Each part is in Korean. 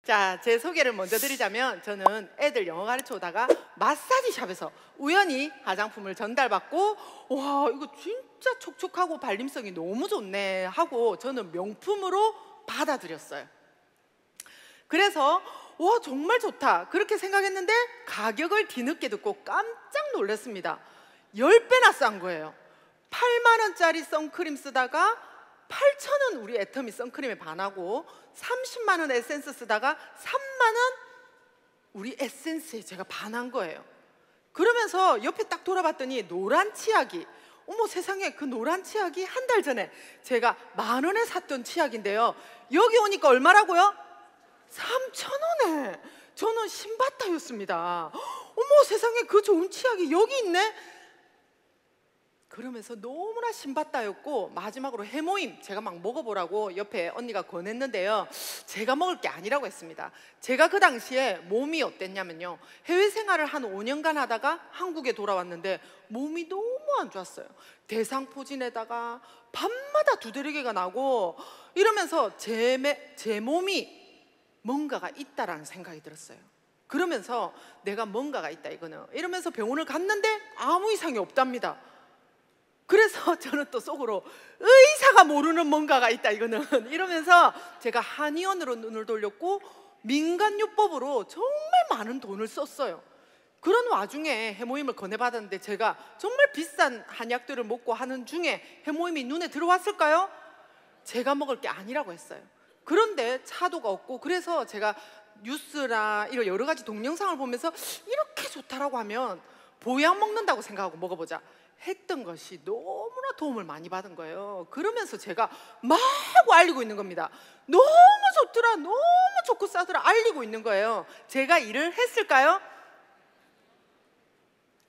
자, 제 소개를 먼저 드리자면 저는 애들 영어 가르쳐 오다가 마사지 샵에서 우연히 화장품을 전달받고 와, 이거 진짜 촉촉하고 발림성이 너무 좋네 하고 저는 명품으로 받아들였어요. 그래서 와, 정말 좋다 그렇게 생각했는데 가격을 뒤늦게 듣고 깜짝 놀랐습니다. 10배나 싼 거예요. 8만 원짜리 선크림 쓰다가 8,000원 우리 애터미 선크림에 반하고 30만 원 에센스 쓰다가 3만 원 우리 에센스에 제가 반한 거예요. 그러면서 옆에 딱 돌아봤더니 노란 치약이, 어머 세상에, 그 노란 치약이 한 달 전에 제가 10,000원에 샀던 치약인데요, 여기 오니까 얼마라고요? 3,000원에. 저는 신바타였습니다. 어머 세상에, 그 좋은 치약이 여기 있네. 그러면서 너무나 신받다였고 마지막으로 해모임 제가 막 먹어보라고 옆에 언니가 권했는데요, 제가 먹을 게 아니라고 했습니다. 제가 그 당시에 몸이 어땠냐면요, 해외 생활을 한 5년간 하다가 한국에 돌아왔는데 몸이 너무 안 좋았어요. 대상포진에다가 밤마다 두드러기가 나고 이러면서 제 몸이 뭔가가 있다라는 생각이 들었어요. 그러면서 내가 뭔가가 있다 이거는, 이러면서 병원을 갔는데 아무 이상이 없답니다. 그래서 저는 또 속으로 의사가 모르는 뭔가가 있다 이거는 이러면서 제가 한의원으로 눈을 돌렸고 민간요법으로 정말 많은 돈을 썼어요. 그런 와중에 해모임을 권해받았는데 제가 정말 비싼 한약들을 먹고 하는 중에 해모임이 눈에 들어왔을까요? 제가 먹을 게 아니라고 했어요. 그런데 차도가 없고, 그래서 제가 뉴스나 이런 여러 가지 동영상을 보면서 이렇게 좋다라고 하면 보약 먹는다고 생각하고 먹어보자 했던 것이 너무나 도움을 많이 받은 거예요. 그러면서 제가 막 알리고 있는 겁니다. 너무 좋더라, 너무 좋고 싸더라 알리고 있는 거예요. 제가 일을 했을까요?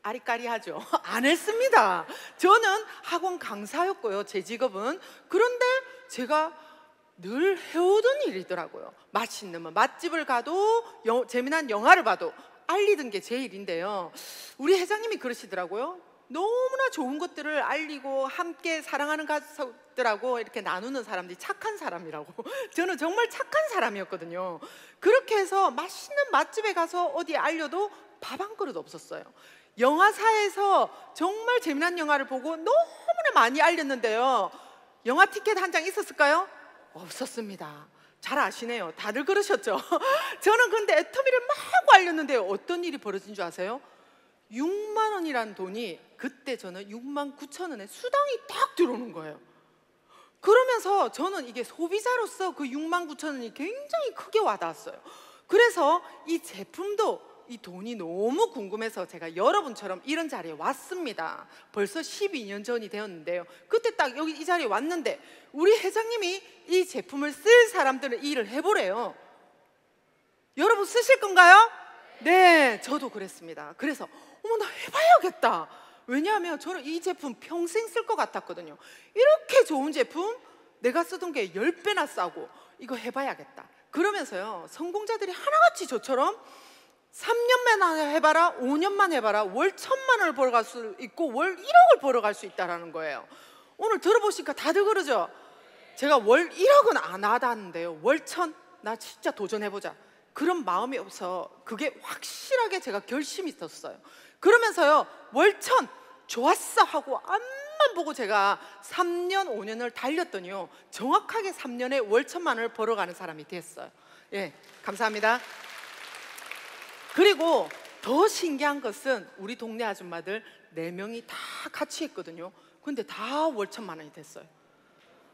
아리까리하죠. 안 했습니다. 저는 학원 강사였고요, 제 직업은. 그런데 제가 늘 해오던 일이더라고요. 맛있는 맛집을 가도 재미난 영화를 봐도 알리던 게 제 일인데요, 우리 회장님이 그러시더라고요. 너무나 좋은 것들을 알리고 함께 사랑하는 가족들하고 이렇게 나누는 사람들이 착한 사람이라고. 저는 정말 착한 사람이었거든요. 그렇게 해서 맛있는 맛집에 가서 어디에 알려도 밥 한 그릇 없었어요. 영화사에서 정말 재미난 영화를 보고 너무나 많이 알렸는데요, 영화 티켓 한 장 있었을까요? 없었습니다. 잘 아시네요. 다들 그러셨죠? 저는 근데 애터미를 막 알렸는데요, 어떤 일이 벌어진 줄 아세요? 6만 원이란 돈이, 그때 저는 69,000원에 수당이 딱 들어오는 거예요. 그러면서 저는 이게 소비자로서 그 69,000원이 굉장히 크게 와닿았어요. 그래서 이 제품도 이 돈이 너무 궁금해서 제가 여러분처럼 이런 자리에 왔습니다. 벌써 12년 전이 되었는데요, 그때 딱 여기 이 자리에 왔는데 우리 회장님이 이 제품을 쓸 사람들은 이 일을 해보래요. 여러분 쓰실 건가요? 네, 저도 그랬습니다. 그래서 어머, 나 해봐야겠다. 왜냐하면 저는 이 제품 평생 쓸 것 같았거든요. 이렇게 좋은 제품, 내가 쓰던 게 10배나 싸고, 이거 해봐야겠다. 그러면서요, 성공자들이 하나같이 저처럼 3년만 해봐라, 5년만 해봐라, 월 1,000만 원을 벌어갈 수 있고 월 1억을 벌어갈 수 있다는 거예요. 오늘 들어보시니까 다들 그러죠? 제가 월 1억은 안 하다는데요, 월 1,000, 나 진짜 도전해보자, 그런 마음이 없어 그게 확실하게 제가 결심이 있었어요. 그러면서요, 월 1,000 좋았어 하고 앞만 보고 제가 3년 5년을 달렸더니요, 정확하게 3년에 월 1,000만 원을 벌어가는 사람이 됐어요. 예, 감사합니다. 그리고 더 신기한 것은 우리 동네 아줌마들 4명이 다 같이 했거든요. 근데 다 월 1,000만 원이 됐어요.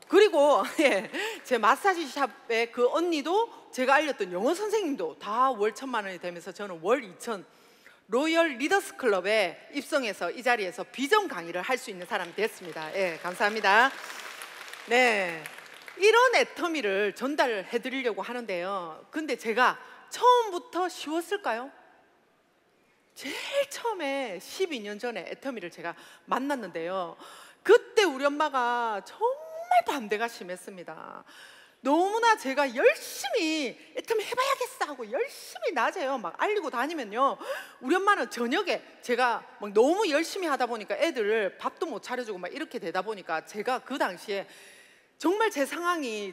그리고 예, 제 마사지 샵의 그 언니도, 제가 알렸던 영어 선생님도 다 월 1,000만 원이 되면서 저는 월 2,000 로열 리더스 클럽에 입성해서 이 자리에서 비전 강의를 할 수 있는 사람이 됐습니다. 예, 감사합니다. 네, 이런 애터미를 전달해 드리려고 하는데요, 근데 제가 처음부터 쉬웠을까요? 제일 처음에 12년 전에 애터미를 제가 만났는데요, 그때 우리 엄마가 정말 반대가 심했습니다. 너무나 제가 열심히 애터미 해봐야겠어 하고 열심히 낮에요 막 알리고 다니면요, 우리 엄마는 저녁에 제가 막 너무 열심히 하다 보니까 애들 밥도 못 차려주고 막 이렇게 되다 보니까 제가 그 당시에 정말 제 상황이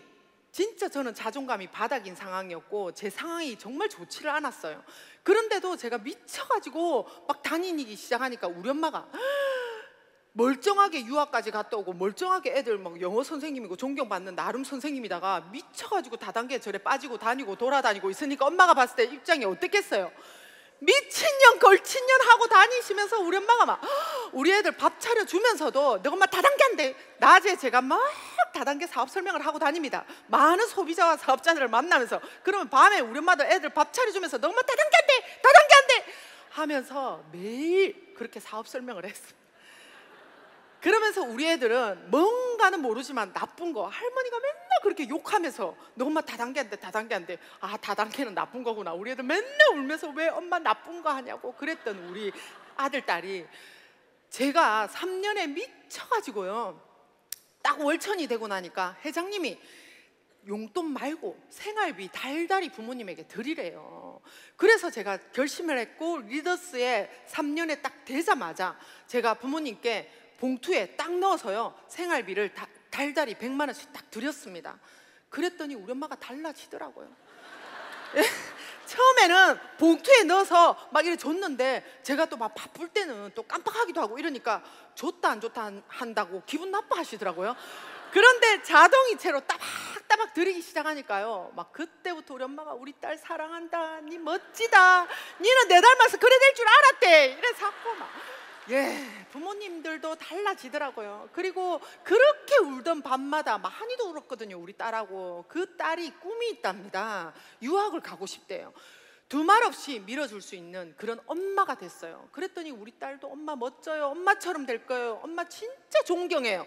진짜 저는 자존감이 바닥인 상황이었고 제 상황이 정말 좋지를 않았어요. 그런데도 제가 미쳐가지고 막 다니기 시작하니까 우리 엄마가 멀쩡하게 유학까지 갔다 오고 멀쩡하게 애들 막 영어 선생님이고 존경받는 나름 선생님이다가 미쳐가지고 다단계 절에 빠지고 다니고 돌아다니고 있으니까 엄마가 봤을 때 입장이 어땠겠어요? 미친년 걸친년 하고 다니시면서 우리 엄마가 막 우리 애들 밥 차려주면서도 너 엄마 다단계 한대. 낮에 제가 막 다단계 사업 설명을 하고 다닙니다. 많은 소비자와 사업자들을 만나면서. 그러면 밤에 우리 엄마도 애들 밥 차려주면서 너 엄마 다단계 한대 다단계 한대 하면서 매일 그렇게 사업 설명을 했습니다. 그러면서 우리 애들은 뭔가는 모르지만 나쁜 거 할머니가 맨날 그렇게 욕하면서 너 엄마 다단계 한대 다단계 한대. 아, 다단계는 나쁜 거구나. 우리 애들 맨날 울면서 왜 엄마 나쁜 거 하냐고 그랬던 우리 아들 딸이 제가 3년에 미쳐가지고요 딱 월천이 되고 나니까 회장님이 용돈 말고 생활비 달달이 부모님에게 드리래요. 그래서 제가 결심을 했고 리더스에 3년에 딱 되자마자 제가 부모님께 봉투에 딱 넣어서요 생활비를 달달이 100만 원씩 딱 드렸습니다. 그랬더니 우리 엄마가 달라지더라고요. 처음에는 봉투에 넣어서 막 이렇게 줬는데 제가 또 막 바쁠 때는 또 깜빡하기도 하고 이러니까 좋다 안 좋다 한다고 기분 나빠하시더라고요. 그런데 자동이체로 따박따박 드리기 시작하니까요 막 그때부터 우리 엄마가 우리 딸 사랑한다, 니 멋지다, 니는 내 닮아서 그래 될 줄 알았대 이래서 하고 막 부모님들도 달라지더라고요. 그리고 그렇게 울던 밤마다 많이도 울었거든요. 우리 딸하고. 그 딸이 꿈이 있답니다. 유학을 가고 싶대요. 두 말 없이 밀어줄 수 있는 그런 엄마가 됐어요. 그랬더니 우리 딸도 엄마 멋져요, 엄마처럼 될 거예요, 엄마 진짜 존경해요.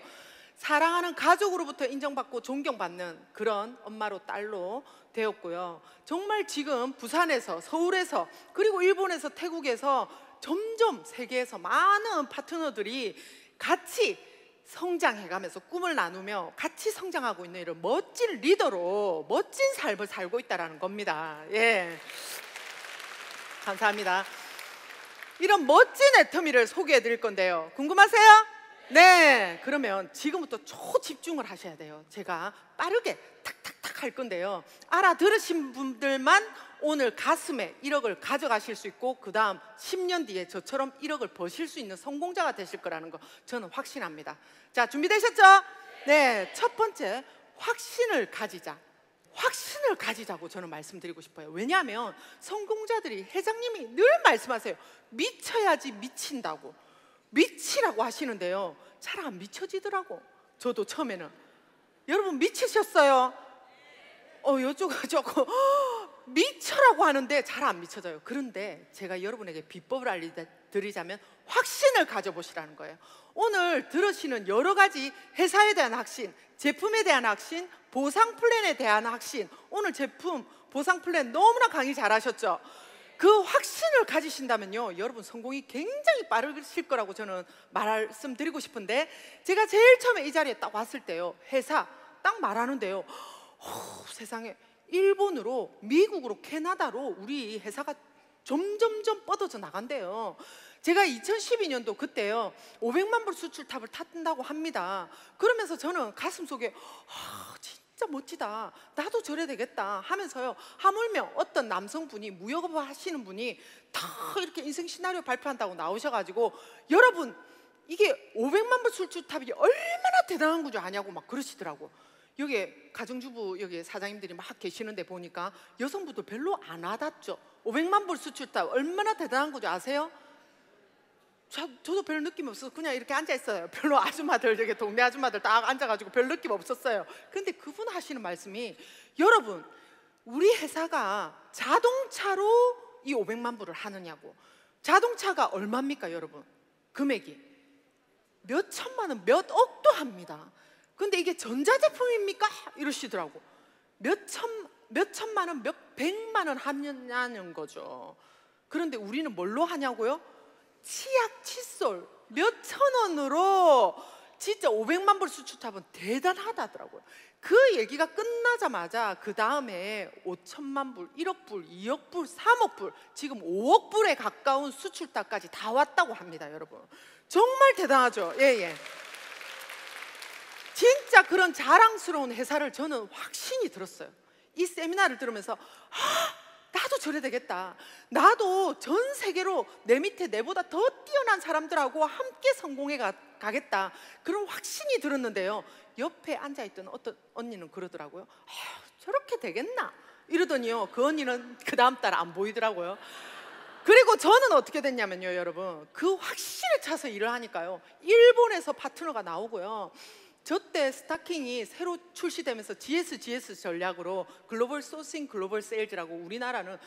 사랑하는 가족으로부터 인정받고 존경받는 그런 엄마로 딸로 되었고요. 정말 지금 부산에서, 서울에서, 그리고 일본에서, 태국에서 점점 세계에서 많은 파트너들이 같이 성장해가면서 꿈을 나누며 같이 성장하고 있는 이런 멋진 리더로 멋진 삶을 살고 있다는 겁니다. 감사합니다. 이런 멋진 애터미를 소개해 드릴 건데요. 궁금하세요? 네, 그러면 지금부터 초집중을 하셔야 돼요. 제가 빠르게 탁탁탁 할 건데요. 알아들으신 분들만 오늘 가슴에 1억을 가져가실 수 있고 그 다음 10년 뒤에 저처럼 1억을 버실 수 있는 성공자가 되실 거라는 거 저는 확신합니다. 자, 준비되셨죠? 네, 첫 번째 확신을 가지자. 확신을 가지자고 저는 말씀드리고 싶어요. 왜냐하면 성공자들이 회장님이 늘 말씀하세요. 미쳐야지 미친다고. 미치라고 하시는데요 잘 안 미쳐지더라고. 저도 처음에는. 여러분 미치셨어요? 저거 미쳐라고 하는데 잘 안 미쳐져요. 그런데 제가 여러분에게 비법을 알려드리자면 확신을 가져보시라는 거예요. 오늘 들으시는 여러 가지 회사에 대한 확신, 제품에 대한 확신, 보상 플랜에 대한 확신. 오늘 제품 보상 플랜 너무나 강의 잘하셨죠? 그 확신을 가지신다면요 여러분 성공이 굉장히 빠르실 거라고 저는 말씀드리고 싶은데, 제가 제일 처음에 이 자리에 딱 왔을 때요 회사 딱 말하는데요 세상에 일본으로, 미국으로, 캐나다로 우리 회사가 점점점 뻗어져 나간대요. 제가 2012년도 그때요 500만 불 수출탑을 탔다고 합니다. 그러면서 저는 가슴속에 진짜 멋지다, 나도 저래야 되겠다 하면서요 하물며 어떤 남성분이 무역업 하시는 분이 다 이렇게 인생 시나리오 발표한다고 나오셔가지고 여러분 이게 500만 불 수출탑이 얼마나 대단한 거 아냐고 막 그러시더라고. 여기 가정주부 여기 사장님들이 막 계시는데 보니까 여성분도 별로 안 와닿죠. 500만 불 수출탑 얼마나 대단한 거죠 아세요? 저도 별 느낌 없어서 그냥 이렇게 앉아 있어요. 별로 아줌마들 여기 동네 아줌마들 딱 앉아가지고 별 느낌 없었어요. 근데 그분 하시는 말씀이 여러분 우리 회사가 자동차로 이 500만 불을 하느냐고. 자동차가 얼마입니까 여러분? 금액이 몇 천만 원, 몇 억도 합니다. 근데 이게 전자제품입니까? 이러시더라고. 몇 천만 원, 몇 백만 원 하냐는 거죠. 그런데 우리는 뭘로 하냐고요? 치약, 칫솔 몇 천 원으로 진짜 500만 불 수출탑은 대단하다더라고요. 그 얘기가 끝나자마자 그 다음에 5천만 불, 1억 불, 2억 불, 3억 불, 지금 5억 불에 가까운 수출탑까지 다 왔다고 합니다. 여러분 정말 대단하죠. 진짜 그런 자랑스러운 회사를 저는 확신이 들었어요. 이 세미나를 들으면서 나도 저래 되겠다. 나도 전 세계로 내 밑에 내보다 더 뛰어난 사람들하고 함께 성공해 가겠다. 그런 확신이 들었는데요, 옆에 앉아있던 어떤 언니는 그러더라고요. 저렇게 되겠나? 이러더니요, 그 언니는 그 다음 달 안 보이더라고요. 그리고 저는 어떻게 됐냐면요, 여러분, 그 확신을 차서 일을 하니까요, 일본에서 파트너가 나오고요, 저 때 스타킹이 새로 출시되면서 GS 전략으로 글로벌 소싱 글로벌 세일즈라고, 우리나라는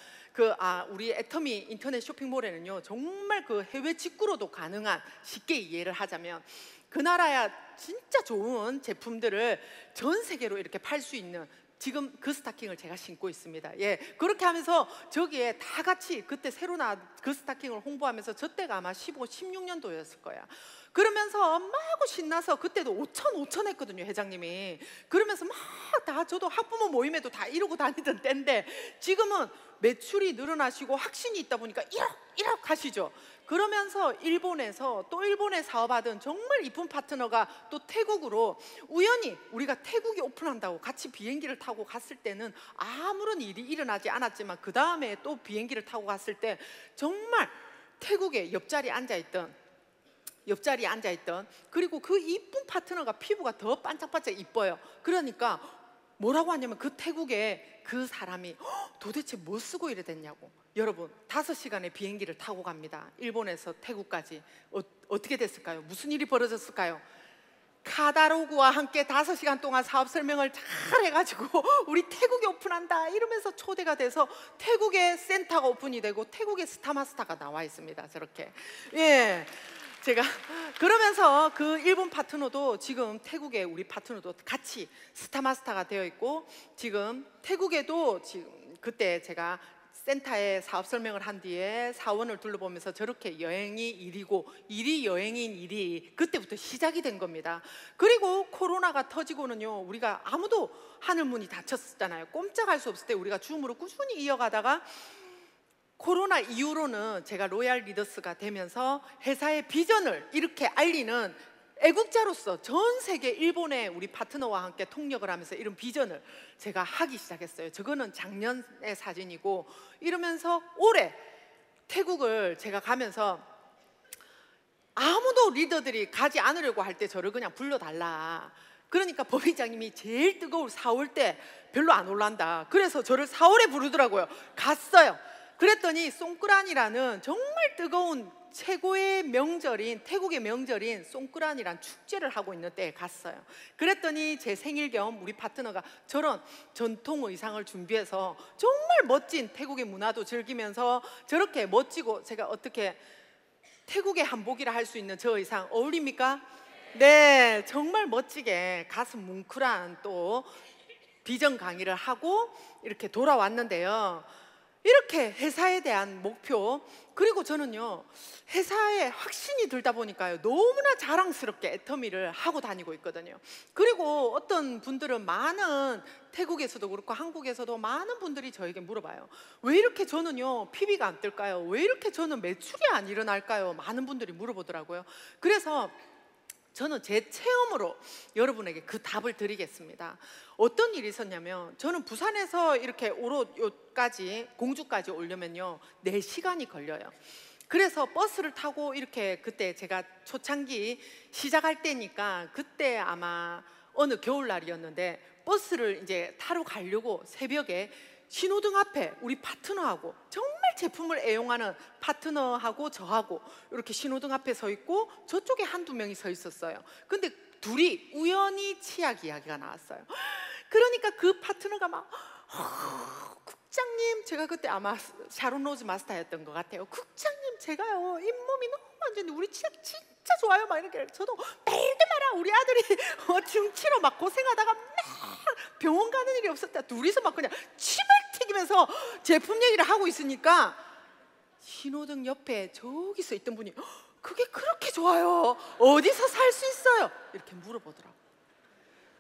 우리 애터미 인터넷 쇼핑몰에는요 정말 그 해외 직구로도 가능한, 쉽게 이해를 하자면 그 나라야 진짜 좋은 제품들을 전 세계로 이렇게 팔 수 있는, 지금 그 스타킹을 제가 신고 있습니다. 예, 그렇게 하면서 저기에 다 같이 그때 새로 나온 그 스타킹을 홍보하면서, 저 때가 아마 15, 16년도였을 거야. 그러면서 막 신나서, 그때도 5천 했거든요, 회장님이. 그러면서 막 다, 저도 학부모 모임에도 다 이러고 다니던 때인데, 지금은 매출이 늘어나시고 확신이 있다 보니까 1억 하시죠. 그러면서 일본에서 또 일본에 사업하던 정말 이쁜 파트너가 또 태국으로, 우연히 우리가 태국이 오픈한다고 같이 비행기를 타고 갔을 때는 아무런 일이 일어나지 않았지만, 그 다음에 또 비행기를 타고 갔을 때 정말 태국에 옆자리에 앉아있던, 그리고 그 이쁜 파트너가 피부가 더 반짝반짝 이뻐요. 그러니까 뭐라고 하냐면, 그 태국에 그 사람이 도대체 뭐 쓰고 이래 됐냐고. 여러분, 5시간의 비행기를 타고 갑니다. 일본에서 태국까지. 어떻게 됐을까요? 무슨 일이 벌어졌을까요? 카다로그와 함께 5시간 동안 사업 설명을 잘 해가지고 우리 태국에 오픈한다 이러면서 초대가 돼서 태국에 센터가 오픈이 되고 태국에 스타마스터가 나와 있습니다. 저렇게. 예. 제가 그러면서 그 일본 파트너도 지금 태국에, 우리 파트너도 같이 스타마스터가 되어 있고, 지금 태국에도 지금 그때 제가 센터에 사업 설명을 한 뒤에 사원을 둘러보면서 저렇게 여행이 일이고 일이 여행인 일이 그때부터 시작이 된 겁니다. 그리고 코로나가 터지고는요, 우리가 아무도 하늘문이 닫혔었잖아요. 꼼짝할 수 없을 때 우리가 줌으로 꾸준히 이어가다가, 코로나 이후로는 제가 로얄 리더스가 되면서 회사의 비전을 이렇게 알리는 애국자로서 전 세계 일본의 우리 파트너와 함께 통역을 하면서 이런 비전을 제가 하기 시작했어요. 저거는 작년의 사진이고, 이러면서 올해 태국을 제가 가면서 아무도 리더들이 가지 않으려고 할 때 저를 그냥 불러달라. 그러니까 법인장님이 제일 뜨거울 4월 때 별로 안 올란다. 그래서 저를 4월에 부르더라고요. 갔어요. 그랬더니 송크란이라는 정말 뜨거운 최고의 명절인, 태국의 명절인 송크란이란 축제를 하고 있는 때에 갔어요. 그랬더니 제 생일 겸 우리 파트너가 저런 전통 의상을 준비해서 정말 멋진 태국의 문화도 즐기면서 저렇게 멋지고, 제가 어떻게 태국의 한복이라 할 수 있는 저 의상 어울립니까? 네, 정말 멋지게 가슴 뭉클한 또 비전 강의를 하고 이렇게 돌아왔는데요, 이렇게 회사에 대한 목표, 그리고 저는요 회사에 확신이 들다 보니까요 너무나 자랑스럽게 애터미를 하고 다니고 있거든요. 그리고 어떤 분들은, 많은 태국에서도 그렇고 한국에서도 많은 분들이 저에게 물어봐요. 왜 이렇게 저는요 PB가 안 뜰까요? 왜 이렇게 저는 매출이 안 일어날까요? 많은 분들이 물어보더라고요. 그래서 저는 제 체험으로 여러분에게 그 답을 드리겠습니다. 어떤 일이 있었냐면, 저는 부산에서 이렇게 오롯까지, 공주까지 오려면요 4시간이 걸려요. 그래서 버스를 타고 이렇게, 그때 제가 초창기 시작할 때니까 그때 아마 어느 겨울날이었는데, 버스를 이제 타러 가려고 새벽에 신호등 앞에 우리 파트너하고, 정말 제품을 애용하는 파트너하고 저하고 이렇게 신호등 앞에 서 있고, 저쪽에 한두 명이 서 있었어요. 근데 둘이 우연히 치약 이야기가 나왔어요. 그러니까 그 파트너가 막 국장님, 제가 그때 아마 샤론 로즈 마스터였던 것 같아요. 국장님, 제가요 잇몸이 너무 안 좋은데 우리 치약 진짜 좋아요. 막 이렇게. 저도 말도 마라, 우리 아들이 중치로 막 고생하다가 막 병원 가는 일이 없었다. 둘이서 막 그냥 침을 튀기면서 제품 얘기를 하고 있으니까, 신호등 옆에 저기서 있던 분이 그게 그렇게 좋아요, 어디서 살 수 있어요? 이렇게 물어보더라고요.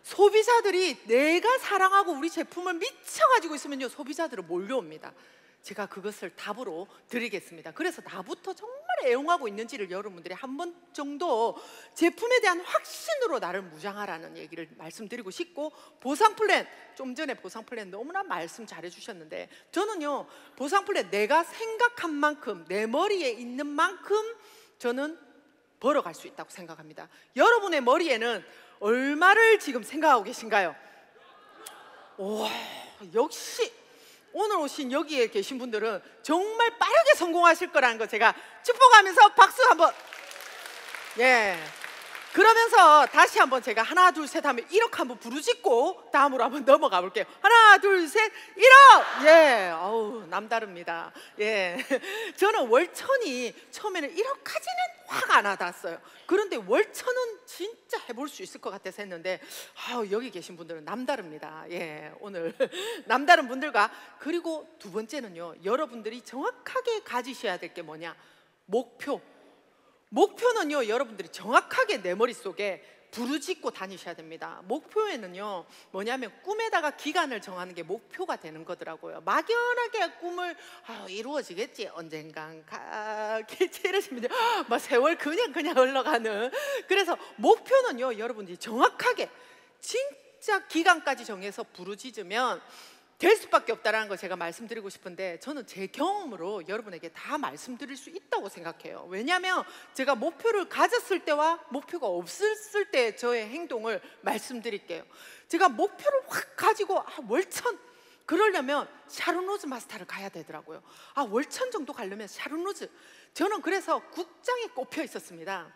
소비자들이 내가 사랑하고 우리 제품을 미쳐가지고 있으면요 소비자들은 몰려옵니다. 제가 그것을 답으로 드리겠습니다. 그래서 나부터 정말 애용하고 있는지를 여러분들이 한 번 정도 제품에 대한 확신으로 나를 무장하라는 얘기를 말씀드리고 싶고, 보상 플랜, 좀 전에 보상 플랜 너무나 말씀 잘해 주셨는데, 저는요 보상 플랜 내가 생각한 만큼 내 머리에 있는 만큼 저는 벌어갈 수 있다고 생각합니다. 여러분의 머리에는 얼마를 지금 생각하고 계신가요? 와, 역시 오늘 오신 여기에 계신 분들은 정말 빠르게 성공하실 거라는 거 제가 축복하면서 박수 한번. 예. 그러면서 다시 한번 제가 하나 둘 셋 하면 1억 한번 부르짖고 다음으로 한번 넘어가 볼게요. 하나 둘 셋 1억. 예. 어우, 남다릅니다. 예. 저는 월천이 처음에는 1억까지는 확 안 와닿았어요. 그런데 월천은 진짜 해볼 수 있을 것 같아서 했는데, 여기 계신 분들은 남다릅니다. 예, 오늘 남다른 분들과, 그리고 두 번째는요, 여러분들이 정확하게 가지셔야 될 게 뭐냐? 목표. 목표는요, 여러분들이 정확하게 내 머릿속에 부르짖고 다니셔야 됩니다. 목표에는요 뭐냐면 꿈에다가 기간을 정하는 게 목표가 되는 거더라고요. 막연하게 꿈을 이루어지겠지 언젠간 가겠지 이러시면 막 세월 그냥 흘러가는. 그래서 목표는요 여러분들이 정확하게 진짜 기간까지 정해서 부르짖으면 될 수밖에 없다는 거 제가 말씀드리고 싶은데, 저는 제 경험으로 여러분에게 다 말씀드릴 수 있다고 생각해요. 왜냐하면 제가 목표를 가졌을 때와 목표가 없었을 때 저의 행동을 말씀드릴게요. 제가 목표를 확 가지고 월천 그러려면 샤론로즈 마스터를 가야 되더라고요. 월천 정도 가려면 샤론로즈, 저는 그래서 국장에 꼽혀 있었습니다.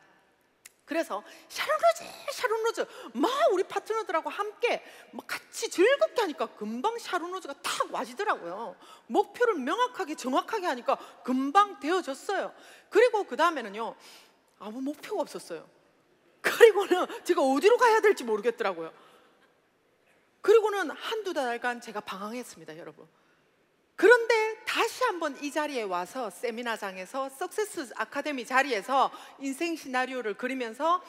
그래서 샤론로즈 막 우리 파트너들하고 함께 막 같이 즐겁게 하니까 금방 샤론로즈가 탁 와지더라고요. 목표를 명확하게 정확하게 하니까 금방 되어졌어요. 그리고 그 다음에는요 아무 목표가 없었어요. 그리고는 제가 어디로 가야 될지 모르겠더라고요. 그리고는 한두 달간 제가 방황했습니다, 여러분. 그런데 다시 한번 이 자리에 와서 세미나장에서 석세스 아카데미 자리에서 인생 시나리오를 그리면서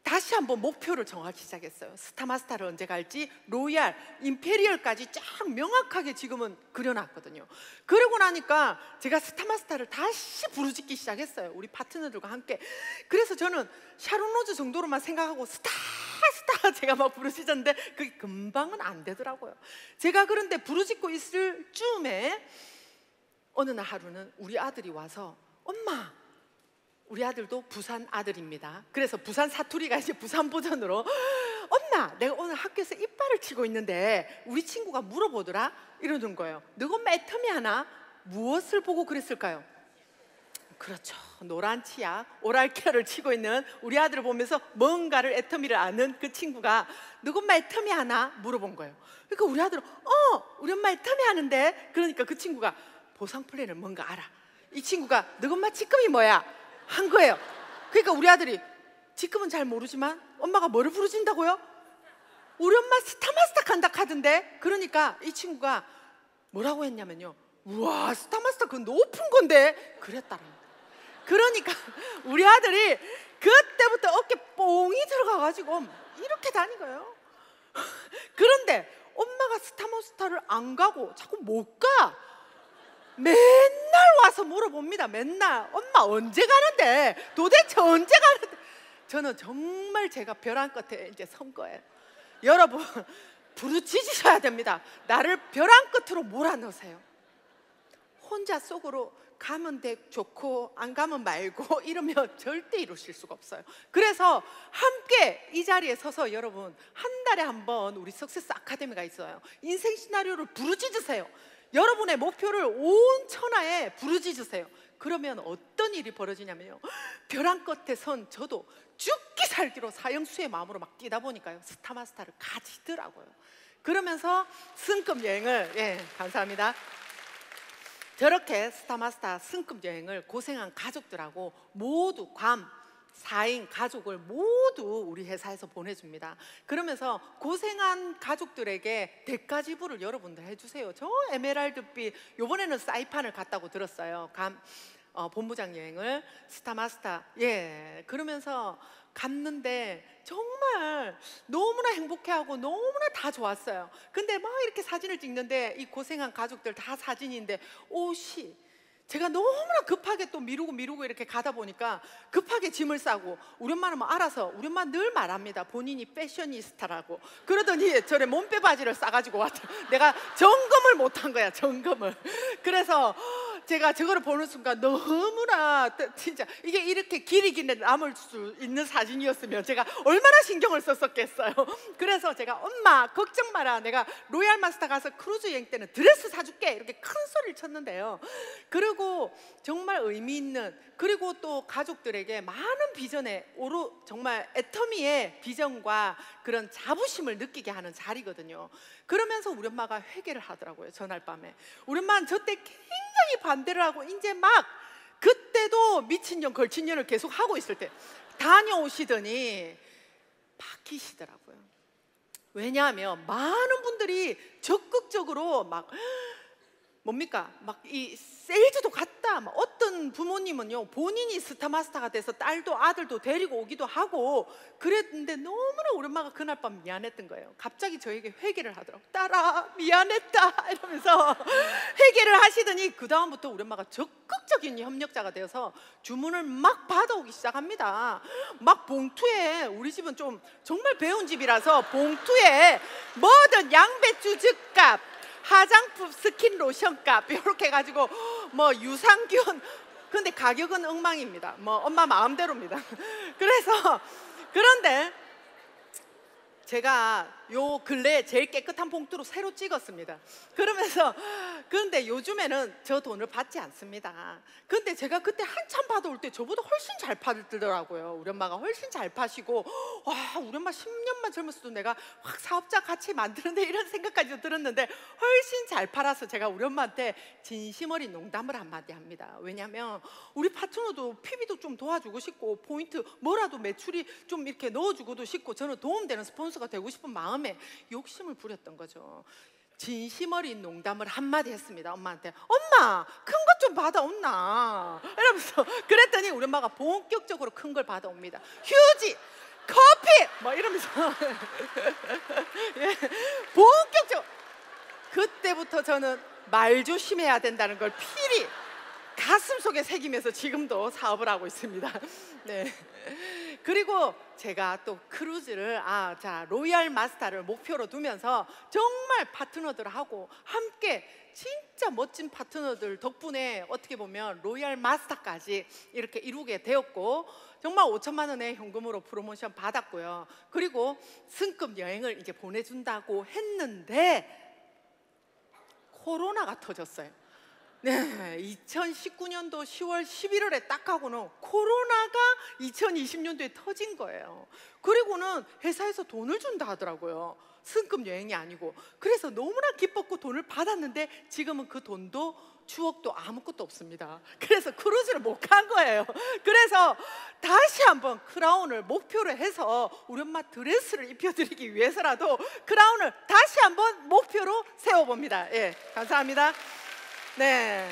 다시 한번 목표를 정하기 시작했어요. 스타마스터를 언제 갈지, 로얄, 임페리얼까지 쫙 명확하게 지금은 그려놨거든요. 그러고 나니까 제가 스타마스터를 다시 부르짖기 시작했어요, 우리 파트너들과 함께. 그래서 저는 샤론로즈 정도로만 생각하고 스타 제가 막 부르짖었는데 그게 금방은 안 되더라고요. 제가 그런데 부르짖고 있을 쯤에 어느 날 하루는 우리 아들이 와서, 엄마, 우리 아들도 부산 아들입니다. 그래서 부산 사투리가 이제 부산 버전으로, 엄마, 내가 오늘 학교에서 이빨을 치고 있는데 우리 친구가 물어보더라 이러는 거예요. 너가 애터미 하나? 무엇을 보고 그랬을까요? 그렇죠, 노란 치약 오랄케어를 치고 있는 우리 아들을 보면서 뭔가를 애터미를 아는 그 친구가 너가 엄마 애터미 하나? 물어본 거예요. 그러니까 우리 아들은 우리 엄마 애터미 하는데, 그러니까 그 친구가 보상 플랜을 뭔가 알아. 이 친구가 너가 엄마 직급이 뭐야? 한 거예요. 그러니까 우리 아들이 직급은 잘 모르지만 엄마가 뭐를 부르진다고요? 우리 엄마 스타마스터 간다 하던데. 그러니까 이 친구가 뭐라고 했냐면요, 우와, 스타마스터 그건 높은 건데 그랬다는 거예요. 그러니까 우리 아들이 그때부터 어깨 뽕이 들어가가지고 이렇게 다니고요. 그런데 엄마가 스타마스터를 안 가고 자꾸 못 가. 맨날 와서 물어봅니다. 맨날 엄마 언제 가는데? 도대체 언제 가는데? 저는 정말 제가 벼랑 끝에 이제 선 거예요. 여러분 부르짖으셔야 됩니다. 나를 벼랑 끝으로 몰아넣으세요. 혼자 속으로 가면 좋고 안 가면 말고 이러면 절대 이루실 수가 없어요. 그래서 함께 이 자리에 서서 여러분 한 달에 한 번 우리 석세스 아카데미가 있어요. 인생 시나리오를 부르짖으세요. 여러분의 목표를 온 천하에 부르짖으세요. 그러면 어떤 일이 벌어지냐면요, 벼랑 끝에 선 저도 죽기 살기로 사형수의 마음으로 막 뛰다 보니까요 스타마스터를 가지더라고요. 그러면서 승급 여행을, 감사합니다. 저렇게 스타마스터 승급 여행을 고생한 가족들하고 모두 괌 4인 가족을 모두 우리 회사에서 보내줍니다. 그러면서 고생한 가족들에게 대가 지불을 여러분들 해주세요. 저 에메랄드빛, 요번에는 사이판을 갔다고 들었어요. 본부장 여행을 스타마스터. 그러면서 갔는데 정말 너무나 행복해하고 너무나 다 좋았어요. 근데 막 이렇게 사진을 찍는데 이 고생한 가족들 다 사진인데 옷이 제가 너무나 급하게 또 미루고 이렇게 가다 보니까 급하게 짐을 싸고, 우리 엄마는 뭐 알아서, 우리 엄마 늘 말합니다. 본인이 패셔니스타라고. 그러더니 저래 몸빼 바지를 싸가지고 왔다. 내가 점검을 못한 거야, 점검을. 그래서 제가 저거를 보는 순간 너무나 진짜 이게 이렇게 길이 남을 수 있는 사진이었으면 제가 얼마나 신경을 썼었겠어요. 그래서 제가 엄마 걱정 마라, 내가 로얄 마스터 가서 크루즈 여행 때는 드레스 사줄게, 이렇게 큰 소리를 쳤는데요. 그리고 정말 의미 있는, 그리고 또 가족들에게 많은 비전에 정말 애터미의 비전과 그런 자부심을 느끼게 하는 자리거든요. 그러면서 우리 엄마가 회개를 하더라고요. 전날 밤에 우리 엄마는 저 때 굉장히 반대를 하고, 이제 막 그때도 미친년 걸친년을 계속 하고 있을 때 다녀오시더니 바뀌시더라고요. 왜냐하면 많은 분들이 적극적으로 막 뭡니까? 막 이 세일즈도 갔다. 막 어떤 부모님은요, 본인이 스타마스터가 돼서 딸도 아들도 데리고 오기도 하고 그랬는데, 너무나 우리 엄마가 그날 밤 미안했던 거예요. 갑자기 저에게 회개를 하더라고요. 딸아 미안했다 이러면서 회개를 하시더니 그 다음부터 우리 엄마가 적극적인 협력자가 되어서 주문을 막 받아오기 시작합니다. 막 봉투에, 우리 집은 좀 정말 배운 집이라서 봉투에 뭐든 양배추 즙값, 화장품 스킨 로션 값 이렇게 해가지고 뭐 유산균, 근데 가격은 엉망입니다. 뭐 엄마 마음대로입니다. 그래서 그런데 제가 요 근래에 제일 깨끗한 봉투로 새로 찍었습니다. 그러면서 그런데 요즘에는 저 돈을 받지 않습니다. 근데 제가 그때 한참 받아올 때 저보다 훨씬 잘 팔더라고요. 우리 엄마가 훨씬 잘 파시고, 와 우리 엄마 10년만 젊었어도 내가 확 사업자 같이 만드는데 이런 생각까지 들었는데 훨씬 잘 팔아서 제가 우리 엄마한테 진심 어린 농담을 한마디 합니다. 왜냐하면 우리 파트너도 PB도 좀 도와주고 싶고, 포인트 뭐라도 매출이 좀 이렇게 넣어주고도 싶고, 저는 도움되는 스폰서가 되고 싶은 마음에 욕심을 부렸던 거죠. 진심 어린 농담을 한마디 했습니다. 엄마한테. 엄마 큰 것 좀 받아온나 이러면서. 그랬더니 우리 엄마가 본격적으로 큰 걸 받아옵니다. 휴지, 커피 뭐 이러면서 예, 본격적으로. 그때부터 저는 말 조심해야 된다는 걸 필히 가슴속에 새기면서 지금도 사업을 하고 있습니다. 네. 그리고 제가 또 크루즈를 로얄 마스터를 목표로 두면서 정말 파트너들하고 함께 진짜 멋진 파트너들 덕분에 어떻게 보면 로얄 마스터까지 이렇게 이루게 되었고, 정말 5천만 원의 현금으로 프로모션 받았고요. 그리고 승급 여행을 이제 보내준다고 했는데 코로나가 터졌어요. 네, 2019년도 10월 11월에 딱 하고는 코로나가 2020년도에 터진 거예요. 그리고는 회사에서 돈을 준다 하더라고요. 승급 여행이 아니고. 그래서 너무나 기뻤고 돈을 받았는데 지금은 그 돈도 추억도 아무것도 없습니다. 그래서 크루즈를 못 간 거예요. 그래서 다시 한번 크라운을 목표로 해서 우리 엄마 드레스를 입혀드리기 위해서라도 크라운을 다시 한번 목표로 세워봅니다. 예, 감사합니다. 네.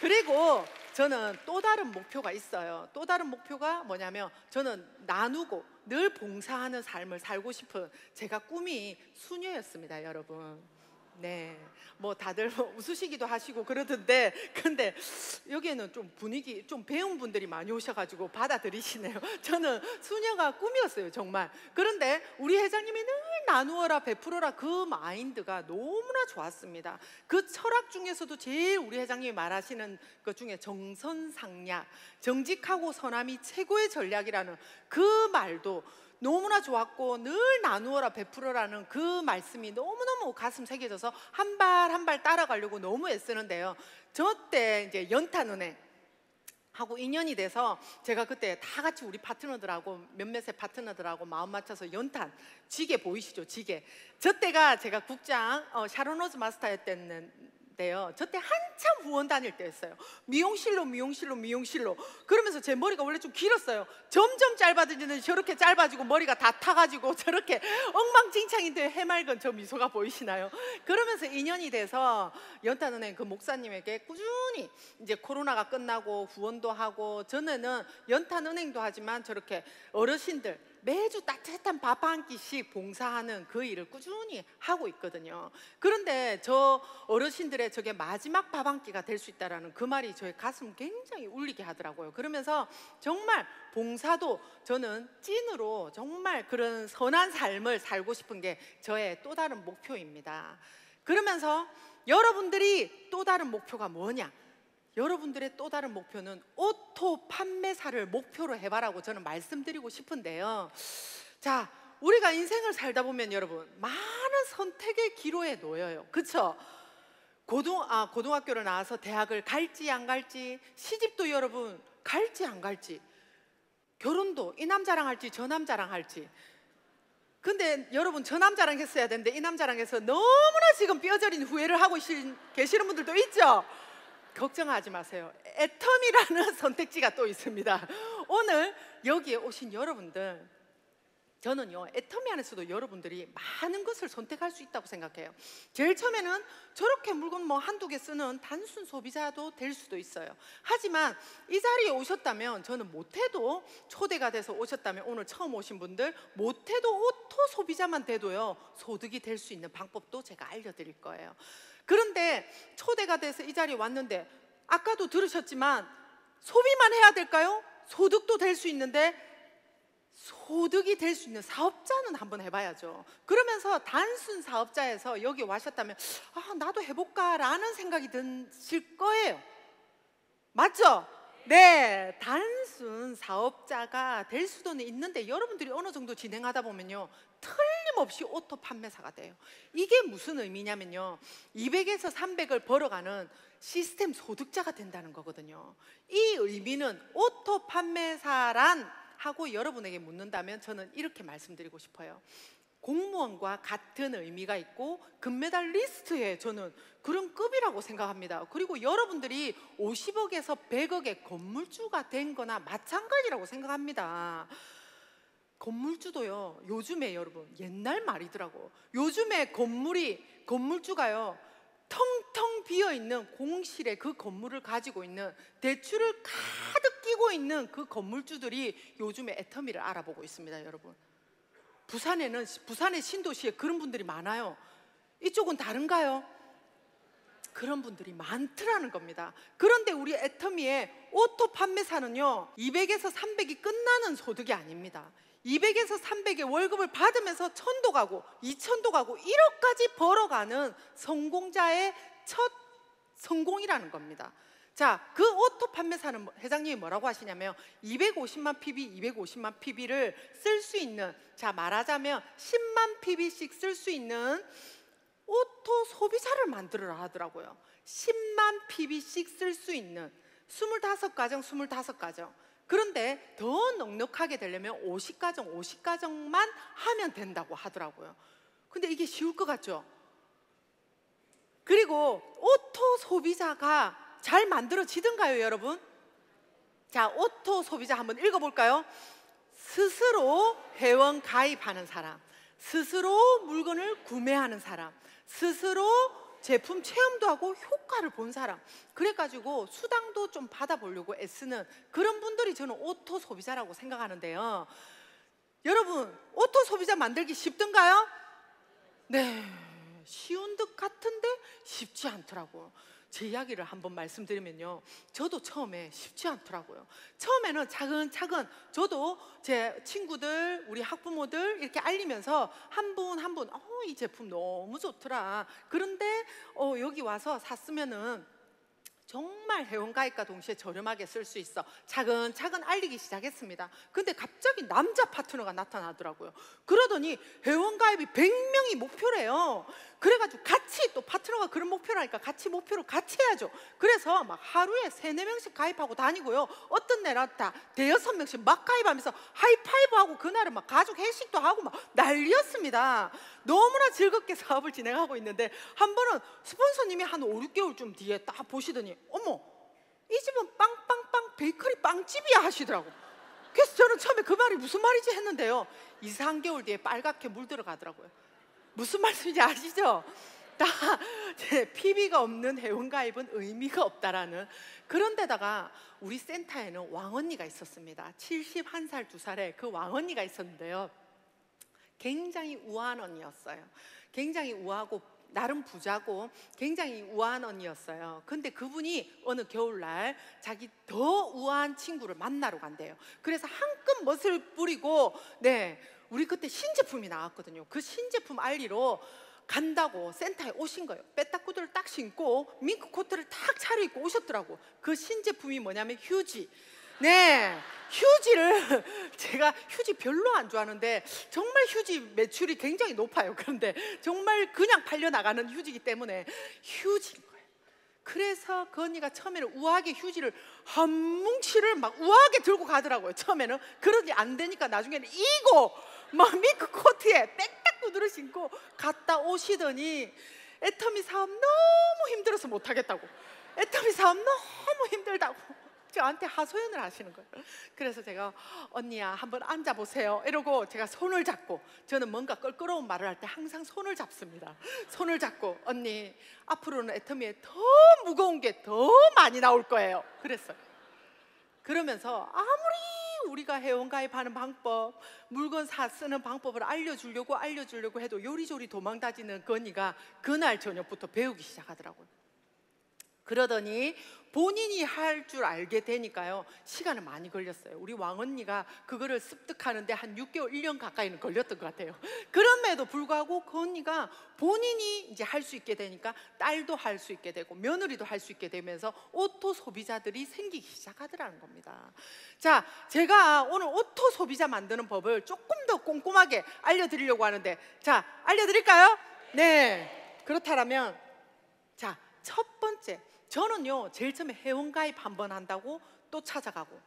그리고 저는 또 다른 목표가 있어요. 또 다른 목표가 뭐냐면, 저는 나누고 늘 봉사하는 삶을 살고 싶은, 제가 꿈이 수녀였습니다, 여러분. 네, 뭐 다들 웃으시기도 하시고 그러던데, 근데 여기에는 좀 분위기 좀 배운 분들이 많이 오셔가지고 받아들이시네요. 저는 수녀가 꿈이었어요, 정말. 그런데 우리 회장님이 늘 나누어라 베풀어라 그 마인드가 너무나 좋았습니다. 그 철학 중에서도 제일 우리 회장님이 말하시는 것 중에 정선상략, 정직하고 선함이 최고의 전략이라는 그 말도 너무나 좋았고, 늘 나누어라 베풀어라는 그 말씀이 너무너무 가슴 새겨져서 한 발 한 발 따라가려고 너무 애쓰는데요. 저 때 이제 연탄은행 하고 인연이 돼서 제가 그때 다 같이 우리 파트너들하고 몇몇의 파트너들하고 마음 맞춰서 연탄, 지게 보이시죠? 지게. 저 때가 제가 국장 샤론로즈 마스터였는데요. 저 때 한참 후원 다닐 때였어요. 미용실로 그러면서 제 머리가 원래 좀 길었어요. 점점 짧아지는, 저렇게 짧아지고 머리가 다 타가지고 저렇게 엉망진창인데 해맑은 저 미소가 보이시나요? 그러면서 인연이 돼서 연탄은행 그 목사님에게 꾸준히 이제 코로나가 끝나고 후원도 하고, 전에는 연탄은행도 하지만 저렇게 어르신들 매주 따뜻한 밥 한 끼씩 봉사하는 그 일을 꾸준히 하고 있거든요. 그런데 저 어르신들의 저게 마지막 밥 한 끼가 될 수 있다라는 그 말이 저의 가슴을 굉장히 울리게 하더라고요. 그러면서 정말 봉사도 저는 찐으로 정말 그런 선한 삶을 살고 싶은 게 저의 또 다른 목표입니다. 그러면서 여러분들이 또 다른 목표가 뭐냐? 여러분들의 또 다른 목표는 오토 판매사를 목표로 해봐라고 저는 말씀드리고 싶은데요. 자, 우리가 인생을 살다 보면 여러분 많은 선택의 기로에 놓여요. 그렇죠? 고등학교를 나와서 대학을 갈지 안 갈지, 시집도 여러분 갈지 안 갈지, 결혼도 이 남자랑 할지 저 남자랑 할지. 근데 여러분 저 남자랑 했어야 되는데 이 남자랑 해서 너무나 지금 뼈저린 후회를 하고 계시는 분들도 있죠? 걱정하지 마세요. 애텀이라는 선택지가 또 있습니다. 오늘 여기에 오신 여러분들, 저는요 애터미 안에서도 여러분들이 많은 것을 선택할 수 있다고 생각해요. 제일 처음에는 저렇게 물건 뭐 한두 개 쓰는 단순 소비자도 될 수도 있어요. 하지만 이 자리에 오셨다면, 저는 못해도 초대가 돼서 오셨다면, 오늘 처음 오신 분들 못해도 오토 소비자만 돼도요 소득이 될 수 있는 방법도 제가 알려드릴 거예요. 그런데 초대가 돼서 이 자리에 왔는데, 아까도 들으셨지만 소비만 해야 될까요? 소득도 될 수 있는데, 소득이 될 수 있는 사업자는 한번 해봐야죠. 그러면서 단순 사업자에서 여기 와셨다면 나도 해볼까 라는 생각이 드실 거예요. 맞죠? 네, 단순 사업자가 될 수도 있는데 여러분들이 어느 정도 진행하다 보면요 틀림없이 오토 판매사가 돼요. 이게 무슨 의미냐면요 200에서 300을 벌어가는 시스템 소득자가 된다는 거거든요. 이 의미는 오토 판매사란 하고 여러분에게 묻는다면 저는 이렇게 말씀드리고 싶어요. 공무원과 같은 의미가 있고 금메달리스트에 저는 그런 급이라고 생각합니다. 그리고 여러분들이 50억에서 100억의 건물주가 된 거나 마찬가지라고 생각합니다. 건물주도요 요즘에 여러분 옛날 말이더라고. 요즘에 건물주가요 텅텅 비어있는 공실의 그 건물을 가지고 있는, 대출을 가득 끼고 있는 그 건물주들이 요즘에 애터미를 알아보고 있습니다. 여러분, 부산의 신도시에 그런 분들이 많아요. 이쪽은 다른가요? 그런 분들이 많더라는 겁니다. 그런데 우리 애터미의 오토 판매사는요 200에서 300이 끝나는 소득이 아닙니다. 200에서 300의 월급을 받으면서 1000도 가고 2000도 가고 1억까지 벌어가는 성공자의 첫 성공이라는 겁니다. 자, 그 오토 판매사는 회장님이 뭐라고 하시냐면 250만 PB, 250만 PB를 쓸 수 있는, 자 말하자면 10만 PB씩 쓸 수 있는 오토 소비자를 만들어라 하더라고요. 10만 PB씩 쓸 수 있는 25가정, 25가정. 그런데 더 넉넉하게 되려면 50가정만 하면 된다고 하더라고요. 근데 이게 쉬울 것 같죠? 그리고 오토 소비자가 잘 만들어지던가요, 여러분? 자, 오토 소비자 한번 읽어볼까요? 스스로 회원 가입하는 사람, 스스로 물건을 구매하는 사람, 스스로 제품 체험도 하고 효과를 본 사람, 그래가지고 수당도 좀 받아보려고 애쓰는 그런 분들이 저는 오토 소비자라고 생각하는데요. 여러분, 오토 소비자 만들기 쉽던가요? 네, 쉬운 듯 같은데 쉽지 않더라고요. 제 이야기를 한번 말씀드리면요 저도 처음에 쉽지 않더라고요. 처음에는 차근차근 저도 제 친구들, 우리 학부모들 이렇게 알리면서 한 분 한 분 이 제품 너무 좋더라. 그런데 여기 와서 샀으면은 정말 회원가입과 동시에 저렴하게 쓸 수 있어. 차근차근 알리기 시작했습니다. 근데 갑자기 남자 파트너가 나타나더라고요. 그러더니 회원가입이 100명이 목표래요. 그래가지고 같이, 또 파트너가 그런 목표라니까 같이 목표를 같이 해야죠. 그래서 막 하루에 3-4명씩 가입하고 다니고요. 어떤 날은 다 5-6명씩 막 가입하면서 하이파이브하고 그날은 막 가족 회식도 하고 막 난리였습니다. 너무나 즐겁게 사업을 진행하고 있는데 한 번은 스폰서님이 한 5-6개월쯤 뒤에 딱 보시더니 어머, 이 집은 빵빵빵 베이커리 빵집이야 하시더라고. 그래서 저는 처음에 그 말이 무슨 말이지 했는데요 2-3개월 뒤에 빨갛게 물들어가더라고요. 무슨 말씀인지 아시죠? 다 PB가 없는 회원가입은 의미가 없다라는. 그런데다가 우리 센터에는 왕언니가 있었습니다. 71살, 2살에 그 왕언니가 있었는데요, 굉장히 우아한 언니였어요. 굉장히 우아하고 나름 부자고 굉장히 우아한 언니였어요. 근데 그분이 어느 겨울날 자기 더 우아한 친구를 만나러 간대요. 그래서 한껏 멋을 부리고, 우리 그때 신제품이 나왔거든요. 그 신제품 알리러 간다고 센터에 오신 거예요. 빼딱구들을 딱 신고 밍크 코트를 딱 차려입고 오셨더라고. 그 신제품이 뭐냐면 휴지. 휴지를 제가 휴지 별로 안 좋아하는데 정말 휴지 매출이 굉장히 높아요. 그런데 정말 그냥 팔려나가는 휴지이기 때문에 휴지인 거예요. 그래서 그 언니가 처음에는 우아하게 휴지를 한 뭉치를 막 우아하게 들고 가더라고요. 처음에는. 그러지 안 되니까 나중에는 이고 막 밍크 코트에 빽딱구두를 신고 갔다 오시더니 애터미 사업 너무 힘들어서 못하겠다고, 애터미 사업 너무 힘들다고 저한테 하소연을 하시는 거예요. 그래서 제가 언니야 한번 앉아보세요 이러고 제가 손을 잡고, 저는 뭔가 껄끄러운 말을 할 때 항상 손을 잡습니다. 손을 잡고 언니 앞으로는 애터미에 더 무거운 게 더 많이 나올 거예요 그랬어요. 그러면서 아무리 우리가 회원가입하는 방법, 물건 쓰는 방법을 알려주려고 해도 요리조리 도망다니는 그 언니가 그날 저녁부터 배우기 시작하더라고요. 그러더니 본인이 할 줄 알게 되니까요, 시간은 많이 걸렸어요. 우리 왕언니가 그거를 습득하는데 한 6개월, 1년 가까이는 걸렸던 것 같아요. 그럼에도 불구하고 그 언니가 본인이 이제 할 수 있게 되니까 딸도 할 수 있게 되고 며느리도 할 수 있게 되면서 오토 소비자들이 생기기 시작하더라는 겁니다. 자, 제가 오늘 오토 소비자 만드는 법을 조금 더 꼼꼼하게 알려드리려고 하는데, 자, 알려드릴까요? 네, 그렇다면 자, 첫 번째, 저는요 제일 처음에 회원가입 한번 한다고 또 찾아가고,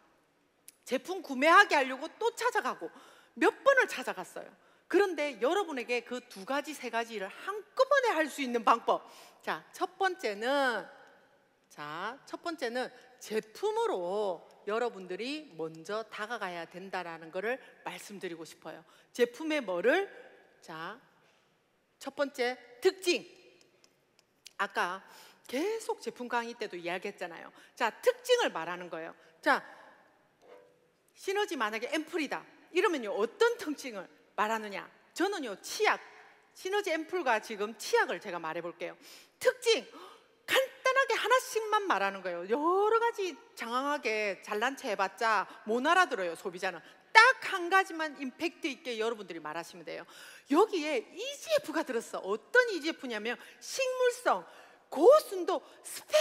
제품 구매하게 하려고 또 찾아가고 몇 번을 찾아갔어요. 그런데 여러분에게 그 2가지, 3가지를 한꺼번에 할 수 있는 방법, 첫 번째는 제품으로 여러분들이 먼저 다가가야 된다라는 것을 말씀드리고 싶어요. 제품의 뭐를? 첫 번째 특징. 아까 계속 제품 강의 때도 이야기했잖아요. 특징을 말하는 거예요. 시너지 만약에 앰플이다 이러면요 어떤 특징을 말하느냐? 저는요 치약, 시너지 앰플과 지금 치약을 제가 말해볼게요. 특징 간단하게 하나씩만 말하는 거예요. 여러 가지 장황하게 잘난 체 해봤자 못 알아들어요. 소비자는 딱 한 가지만 임팩트 있게 여러분들이 말하시면 돼요. 여기에 EGF가 들었어. 어떤 EGF냐면 식물성 고순도 스페셜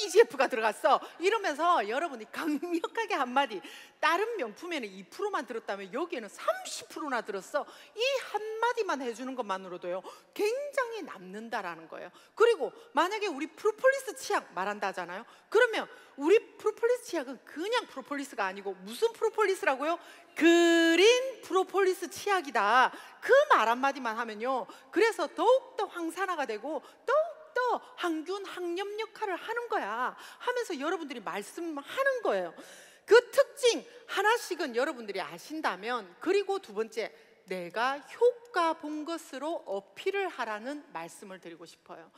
EGF가 들어갔어. 이러면서 여러분이 강력하게 한마디, 다른 명품에는 2%만 들었다면 여기에는 30%나 들었어. 이 한마디만 해주는 것만으로도요 굉장히 남는다라는 거예요. 그리고 만약에 우리 프로폴리스 치약 말한다 하잖아요. 그러면 우리 프로폴리스 치약은 그냥 프로폴리스가 아니고 무슨 프로폴리스라고요? 그린 프로폴리스 치약이다. 그 말 한마디만 하면요, 그래서 더욱더 황산화가 되고 더욱더 항균, 항염 역할을 하는 거야 하면서 여러분들이 말씀하는 거예요. 그 특징 하나씩은 여러분들이 아신다면, 그리고 2번째, 내가 효과 본 것으로 어필을 하라는 말씀을 드리고 싶어요.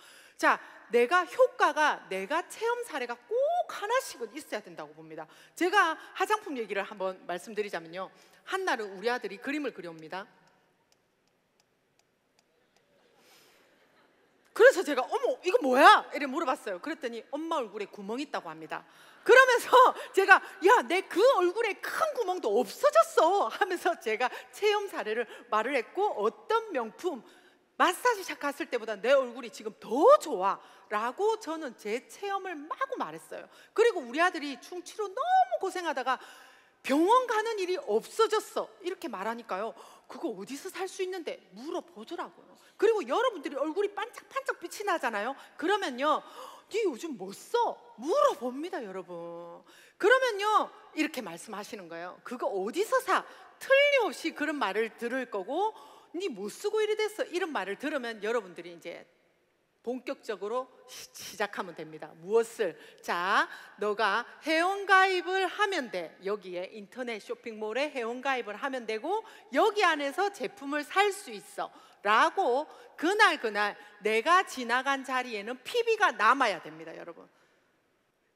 내가 효과가, 내가 체험 사례가 꼭 하나씩은 있어야 된다고 봅니다. 제가 화장품 얘기를 한번 말씀드리자면요, 한날은 우리 아들이 그림을 그려옵니다. 그래서 제가 어머 이거 뭐야? 이렇게 물어봤어요. 그랬더니 엄마 얼굴에 구멍이 있다고 합니다. 그러면서 제가 야, 내 그 얼굴에 큰 구멍도 없어졌어 하면서 제가 체험 사례를 말을 했고, 어떤 명품 마사지샵 갔을 때보다 내 얼굴이 지금 더 좋아 라고 저는 제 체험을 마구 말했어요. 그리고 우리 아들이 충치로 너무 고생하다가 병원 가는 일이 없어졌어 이렇게 말하니까요, 그거 어디서 살 수 있는데 물어보더라고요. 그리고 여러분들이 얼굴이 반짝반짝 빛이 나잖아요. 그러면요, 네 요즘 뭐 써? 물어봅니다 여러분. 그러면요 이렇게 말씀하시는 거예요. 그거 어디서 사? 틀림없이 그런 말을 들을 거고, 네 뭐 쓰고 이래 됐어? 이런 말을 들으면 여러분들이 이제 본격적으로 시작하면 됩니다. 무엇을? 너가 회원가입을 하면 돼. 여기에 인터넷 쇼핑몰에 회원가입을 하면 되고 여기 안에서 제품을 살 수 있어 라고 그날 내가 지나간 자리에는 PB가 남아야 됩니다, 여러분.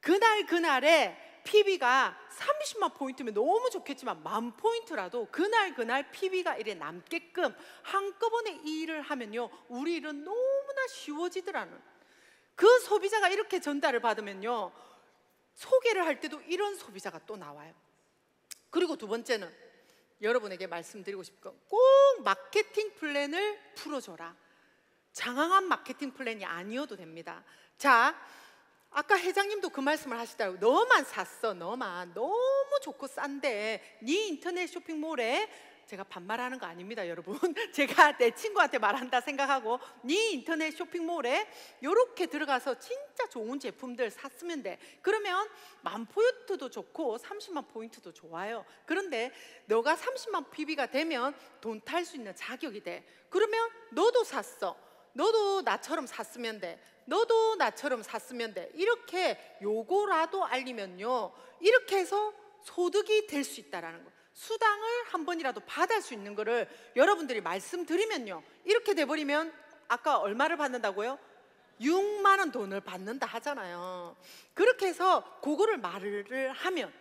그날에 PB가 30만 포인트면 너무 좋겠지만 10,000포인트라도 그날 PB가 이래 남게끔 한꺼번에 이 일을 하면요, 우리 일은 너무나 쉬워지더라는. 그 소비자가 이렇게 전달을 받으면요, 소개를 할 때도 이런 소비자가 또 나와요. 그리고 두 번째는 여러분에게 말씀드리고 싶은 건 꼭 마케팅 플랜을 풀어줘라. 장황한 마케팅 플랜이 아니어도 됩니다. 자, 아까 회장님도 그 말씀을 하시더라고요. 너만 샀어, 너만. 너무 좋고 싼데 네 인터넷 쇼핑몰에, 제가 반말하는 거 아닙니다, 여러분. 제가 내 친구한테 말한다 생각하고, 네 인터넷 쇼핑몰에 이렇게 들어가서 진짜 좋은 제품들 샀으면 돼. 그러면 10,000포인트도 좋고 30만 포인트도 좋아요. 그런데 너가 30만 PB가 되면 돈 탈 수 있는 자격이 돼. 그러면 너도 샀어. 너도 나처럼 샀으면 돼. 너도 나처럼 샀으면 돼. 이렇게 요거라도 알리면요, 이렇게 해서 소득이 될 수 있다라는 거. 수당을 한 번이라도 받을 수 있는 거를 여러분들이 말씀드리면요, 이렇게 돼버리면 아까 얼마를 받는다고요? 6만 원 돈을 받는다 하잖아요. 그렇게 해서 그거를 말을 하면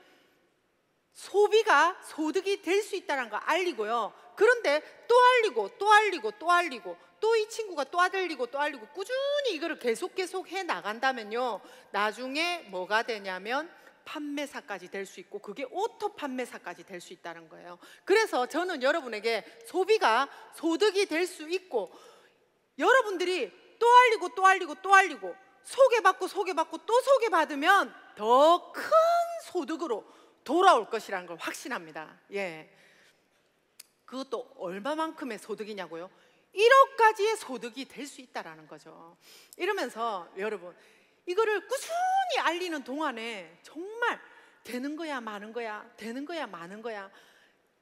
소비가 소득이 될 수 있다는 거 알리고요. 그런데 또 알리고 또 알리고 또 알리고 또 이 친구가 또 알리고 또 알리고 꾸준히 이거를 계속 해 나간다면요, 나중에 뭐가 되냐면 판매사까지 될 수 있고, 그게 오토 판매사까지 될 수 있다는 거예요. 그래서 저는 여러분에게 소비가 소득이 될 수 있고, 여러분들이 또 알리고 또 알리고 또 알리고 소개받고 또 소개받으면 더 큰 소득으로 돌아올 것이라는 걸 확신합니다. 예. 그것도 얼마만큼의 소득이냐고요? 1억까지의 소득이 될 수 있다라는 거죠. 이러면서 여러분, 이거를 꾸준히 알리는 동안에 정말 되는 거야 마는 거야, 되는 거야 마는 거야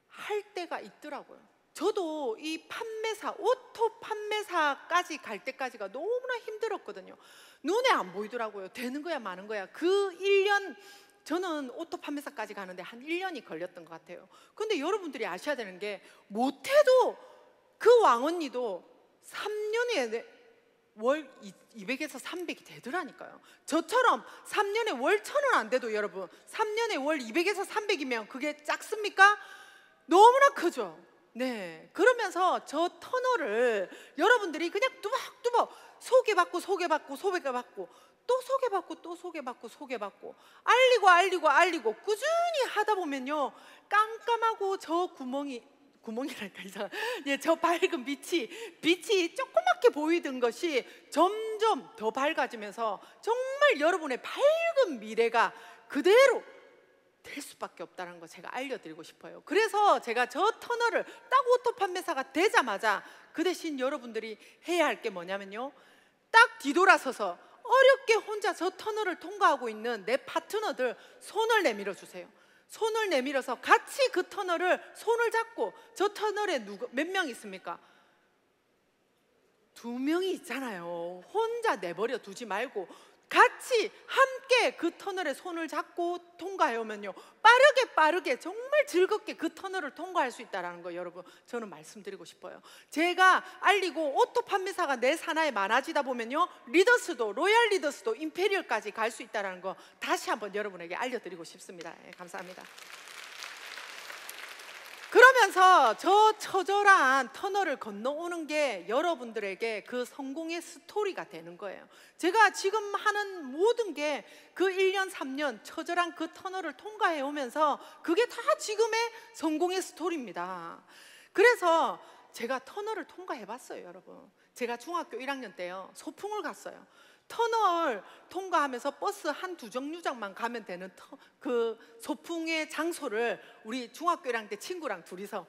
할 때가 있더라고요. 저도 이 판매사, 오토 판매사까지 갈 때까지가 너무나 힘들었거든요. 눈에 안 보이더라고요. 되는 거야 마는 거야. 그 1년, 저는 오토 판매사까지 가는데 한 1년이 걸렸던 것 같아요. 근데 여러분들이 아셔야 되는 게, 못해도 그 왕언니도 3년에 월 200에서 300이 되더라니까요. 저처럼 3년에 월 1,000원 안 돼도 여러분, 3년에 월 200에서 300이면 그게 작습니까? 너무나 크죠. 네. 그러면서 저 터널을 여러분들이 그냥 뚜벅뚜벅 소개받고 또 소개받고 알리고 꾸준히 하다 보면요, 깜깜하고 저 구멍이랄까 이상, 예, 저 밝은 빛이 조그맣게 보이던 것이 점점 더 밝아지면서 정말 여러분의 밝은 미래가 그대로 될 수밖에 없다는 거 제가 알려드리고 싶어요. 그래서 제가 저 터널을 딱 오토 판매사가 되자마자 그 대신 여러분들이 해야 할 게 뭐냐면요, 딱 뒤돌아서서 어렵게 혼자 저 터널을 통과하고 있는 내 파트너들 손을 내밀어 주세요. 손을 내밀어서 같이 그 터널을 손을 잡고, 저 터널에 몇 명 있습니까? 2명이 있잖아요. 혼자 내버려 두지 말고 같이 함께 그 터널에 손을 잡고 통과해 오면요, 빠르게 정말 즐겁게 그 터널을 통과할 수 있다는 거 여러분, 저는 말씀드리고 싶어요. 제가 알리고 오토 판매사가 내 산하에 많아지다 보면요, 리더스도, 로얄 리더스도 임페리얼까지 갈 수 있다는 거 다시 한번 여러분에게 알려드리고 싶습니다. 예, 감사합니다. 그러면서 저 처절한 터널을 건너오는 게 여러분들에게 그 성공의 스토리가 되는 거예요. 제가 지금 하는 모든 게 그 1년 3년 처절한 그 터널을 통과해 오면서 그게 다 지금의 성공의 스토리입니다. 그래서 제가 터널을 통과해 봤어요, 여러분. 제가 중학교 1학년 때요, 소풍을 갔어요. 터널 통과하면서 버스 한두 정류장만 가면 되는 그 소풍의 장소를 우리 중학교 1학년 때 친구랑 둘이서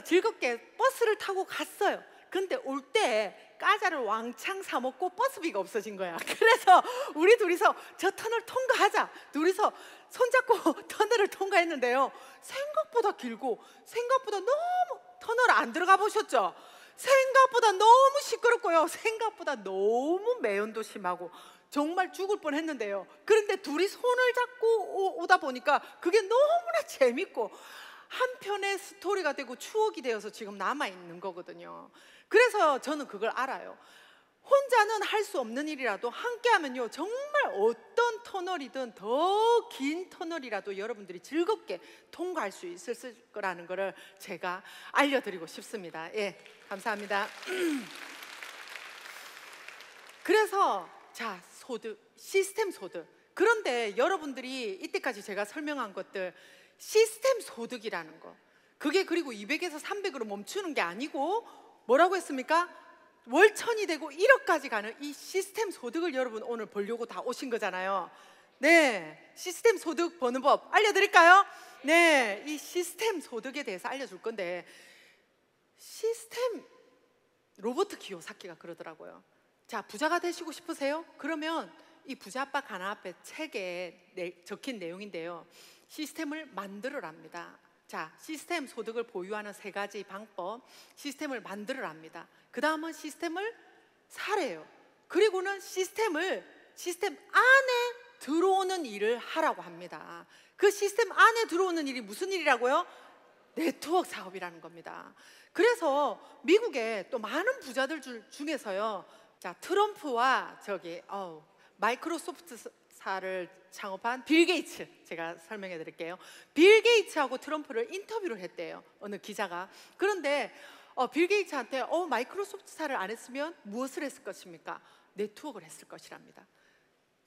즐겁게 버스를 타고 갔어요. 근데 올 때 과자를 왕창 사 먹고 버스비가 없어진 거야. 그래서 우리 둘이서 저 터널 통과하자, 둘이서 손잡고 터널을 통과했는데요, 생각보다 길고 생각보다 너무, 터널 안 들어가 보셨죠? 생각보다 너무 시끄럽고요, 생각보다 너무 매연도 심하고 정말 죽을 뻔했는데요, 그런데 둘이 손을 잡고 오다 보니까 그게 너무나 재밌고, 한편의 스토리가 되고 추억이 되어서 지금 남아있는 거거든요. 그래서 저는 그걸 알아요. 혼자는 할 수 없는 일이라도 함께 하면요, 정말 어떤 터널이든 더 긴 터널이라도 여러분들이 즐겁게 통과할 수 있을 거라는 거를 제가 알려드리고 싶습니다. 예, 감사합니다. 그래서 자, 소득, 시스템 소득. 그런데 여러분들이 이때까지 제가 설명한 것들, 시스템 소득이라는 거, 그게 그리고 200에서 300으로 멈추는 게 아니고 뭐라고 했습니까? 월 1000이 되고 1억까지 가는 이 시스템 소득을 여러분 오늘 보려고 다 오신 거잖아요. 네, 시스템 소득 버는 법 알려드릴까요? 네, 이 시스템 소득에 대해서 알려줄 건데, 시스템 로버트 키요사키가 그러더라고요. 자, 부자가 되시고 싶으세요? 그러면 이 부자 아빠 가난 아빠 책에 적힌 내용인데요, 시스템을 만들어랍니다. 자, 시스템 소득을 보유하는 3가지 방법, 시스템을 만들어랍니다. 그 다음은 시스템을 사래요. 그리고는 시스템 안에 들어오는 일을 하라고 합니다. 그 시스템 안에 들어오는 일이 무슨 일이라고요? 네트워크 사업이라는 겁니다. 그래서 미국에 또 많은 부자들 중에서요, 자, 트럼프와 마이크로소프트사를 창업한 빌 게이츠, 제가 설명해 드릴게요. 빌 게이츠하고 트럼프를 인터뷰를 했대요, 어느 기자가. 그런데 빌 게이츠한테 마이크로소프트사를 안 했으면 무엇을 했을 것입니까? 네트워크를 했을 것이랍니다.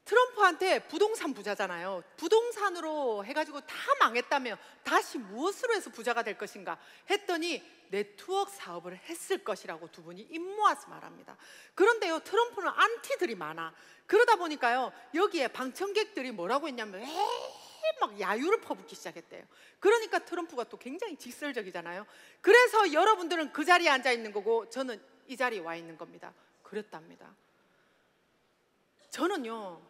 트럼프한테 부동산 부자잖아요. 부동산으로 해가지고 다 망했다면 다시 무엇으로 해서 부자가 될 것인가 했더니 네트워크 사업을 했을 것이라고 두 분이 입 모아서 말합니다. 그런데요, 트럼프는 안티들이 많아. 그러다 보니까요, 여기에 방청객들이 뭐라고 했냐면 막 야유를 퍼붓기 시작했대요. 그러니까 트럼프가 또 굉장히 직설적이잖아요. 그래서 여러분들은 그 자리에 앉아 있는 거고 저는 이 자리에 와 있는 겁니다. 그랬답니다. 저는요,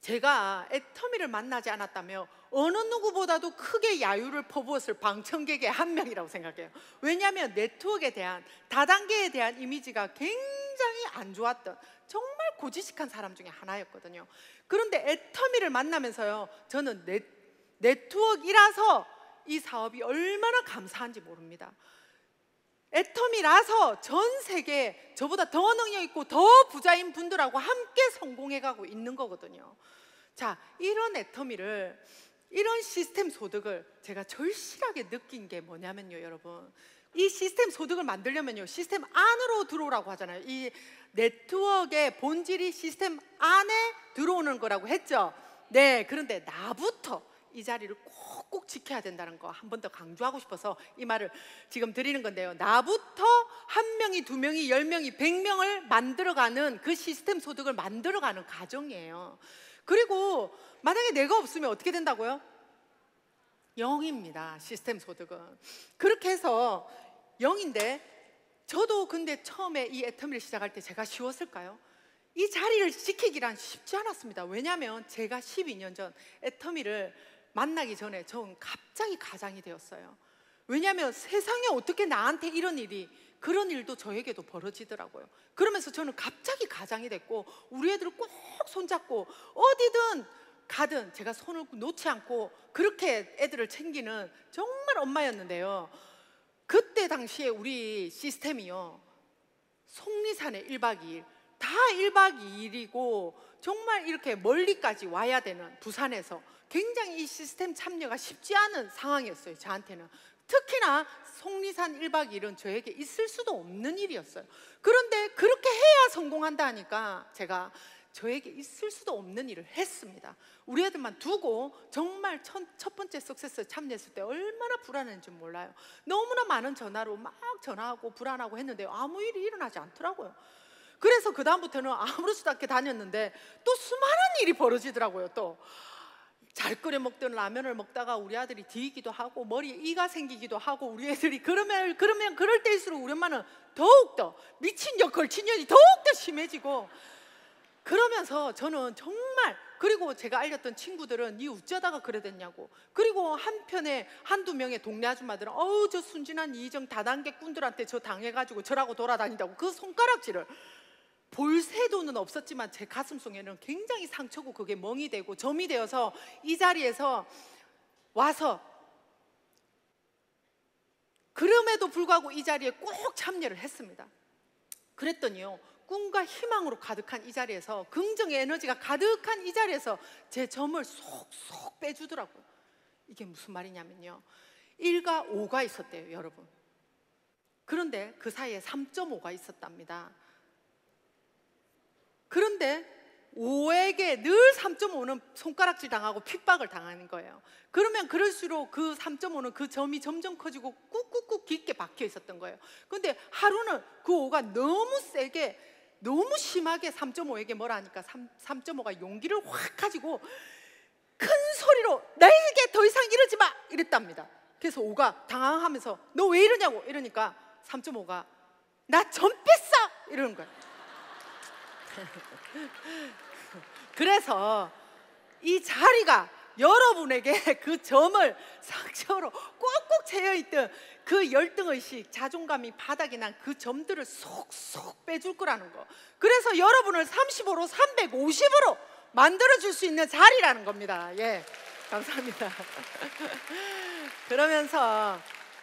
제가 애터미를 만나지 않았다면 어느 누구보다도 크게 야유를 퍼부었을 방청객의 한 명이라고 생각해요. 왜냐하면 네트워크에 대한, 다단계에 대한 이미지가 굉장히 안 좋았던 정말 고지식한 사람 중에 하나였거든요. 그런데 애터미를 만나면서요, 저는 네트워크이라서 이 사업이 얼마나 감사한지 모릅니다. 애터미라서 전 세계 저보다 더 능력 있고 더 부자인 분들하고 함께 성공해가고 있는 거거든요. 자, 이런 애터미를, 이런 시스템 소득을 제가 절실하게 느낀 게 뭐냐면요, 여러분, 이 시스템 소득을 만들려면요, 시스템 안으로 들어오라고 하잖아요. 이 네트워크의 본질이 시스템 안에 들어오는 거라고 했죠. 네, 그런데 나부터 이 자리를 꼭꼭 지켜야 된다는 거 한 번 더 강조하고 싶어서 이 말을 지금 드리는 건데요, 나부터 1명이 2명이 10명이 100명을 만들어가는 그 시스템 소득을 만들어가는 과정이에요. 그리고 만약에 내가 없으면 어떻게 된다고요? 0입니다, 시스템 소득은. 그렇게 해서 0인데, 저도 근데 처음에 이 애터미를 시작할 때 제가 쉬웠을까요? 이 자리를 지키기란 쉽지 않았습니다. 왜냐하면 제가 12년 전 애터미를 만나기 전에 저는 갑자기 가장이 되었어요. 왜냐하면 세상에 어떻게 나한테 이런 일이, 그런 일도 저에게도 벌어지더라고요. 그러면서 저는 갑자기 가장이 됐고, 우리 애들을 꼭 손잡고 어디든 가든 제가 손을 놓지 않고 그렇게 애들을 챙기는 정말 엄마였는데요, 그때 당시에 우리 시스템이요, 속리산에 1박 2일, 다 1박 2일이고 정말 이렇게 멀리까지 와야 되는 부산에서 굉장히 이 시스템 참여가 쉽지 않은 상황이었어요, 저한테는. 특히나 속리산 1박 2일은 저에게 있을 수도 없는 일이었어요. 그런데 그렇게 해야 성공한다 하니까 제가 저에게 있을 수도 없는 일을 했습니다. 우리 애들만 두고 정말 첫 번째 석세스에 참여했을 때 얼마나 불안했는지 몰라요. 너무나 많은 전화로 막 전화하고 불안하고 했는데 아무 일이 일어나지 않더라고요. 그래서 그 다음부터는 아무렇지도 않게 다녔는데 또 수많은 일이 벌어지더라고요. 또 잘 끓여 먹던 라면을 먹다가 우리 아들이 뒤기도 하고 머리에 이가 생기기도 하고, 우리 애들이 그러면 그럴 때일수록 우리 엄마는 더욱더 미친 년 걸친 년이 더욱더 심해지고, 그러면서 저는 정말, 그리고 제가 알렸던 친구들은 니 어쩌다가 그래 됐냐고, 그리고 한편에 한두 명의 동네 아줌마들은 저 순진한 이정 다단계 꾼들한테 저 당해가지고 저라고 돌아다닌다고 그 손가락질을, 볼 새도는 없었지만 제 가슴속에는 굉장히 상처고 그게 멍이 되고 점이 되어서 이 자리에서 와서 그럼에도 불구하고 이 자리에 꼭 참여를 했습니다. 그랬더니요, 꿈과 희망으로 가득한 이 자리에서, 긍정의 에너지가 가득한 이 자리에서 제 점을 쏙쏙 빼주더라고요. 이게 무슨 말이냐면요, 1과 5가 있었대요, 여러분. 그런데 그 사이에 3.5가 있었답니다. 그런데 5에게 늘 3.5는 손가락질 당하고 핍박을 당하는 거예요. 그러면 그럴수록 그 3.5는 그 점이 점점 커지고 꾹꾹꾹 깊게 박혀 있었던 거예요. 그런데 하루는 그 5가 너무 세게, 너무 심하게 3.5에게 뭐라 하니까 3.5가 용기를 확 가지고 큰 소리로 나에게 더 이상 이러지 마! 이랬답니다. 그래서 5가 당황하면서 너 왜 이러냐고 이러니까 3.5가 나 점 뺐어! 이러는 거예요. 그래서 이 자리가 여러분에게 그 점을 상처로 꾹꾹 채여있던 그 열등의식, 자존감이 바닥이 난 그 점들을 쏙쏙 빼줄 거라는 거. 그래서 여러분을 35로 350으로 만들어줄 수 있는 자리라는 겁니다. 예, 감사합니다. 그러면서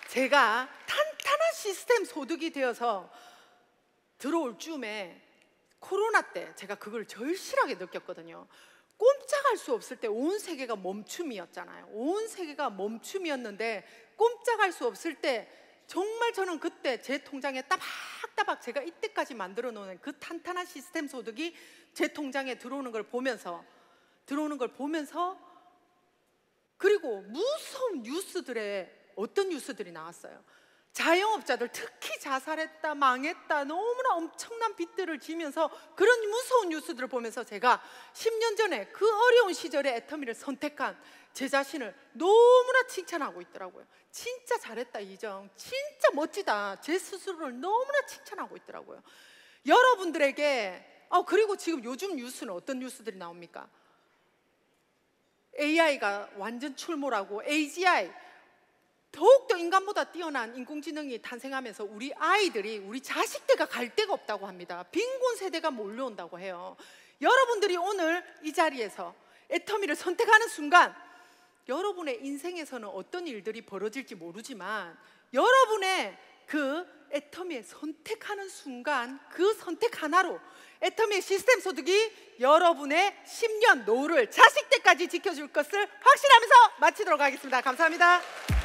제가 탄탄한 시스템 소득이 되어서 들어올 즈음에 코로나 때 제가 그걸 절실하게 느꼈거든요. 꼼짝할 수 없을 때 온 세계가 멈춤이었잖아요. 온 세계가 멈춤이었는데 꼼짝할 수 없을 때 정말 저는 그때 제 통장에 따박따박 제가 이때까지 만들어 놓은 그 탄탄한 시스템 소득이 제 통장에 들어오는 걸 보면서 그리고 무서운 뉴스들에 어떤 뉴스들이 나왔어요. 자영업자들 특히 자살했다, 망했다, 너무나 엄청난 빚들을 지면서 그런 무서운 뉴스들을 보면서 제가 10년 전에 그 어려운 시절에 애터미를 선택한 제 자신을 너무나 칭찬하고 있더라고요. 진짜 잘했다 이정, 진짜 멋지다, 제 스스로를 너무나 칭찬하고 있더라고요. 여러분들에게 그리고 지금 요즘 뉴스는 어떤 뉴스들이 나옵니까? AI가 완전 출몰하고 AGI, 더욱더 인간보다 뛰어난 인工지능이 탄생하면서 우리 아이들이, 우리 자식들과 갈 데가 없다고 합니다. 빈곤 세대가 몰려온다고 해요. 여러분들이 오늘 이 자리에서 애터미를 선택하는 순간 여러분의 인생에서는 어떤 일들이 벌어질지 모르지만 여러분의 그 애터미에 선택하는 순간 그 선택 하나로 애터미의 시스템 소득이 여러분의 10년 노후를 자식 때까지 지켜줄 것을 확신하면서 마치도록 하겠습니다. 감사합니다.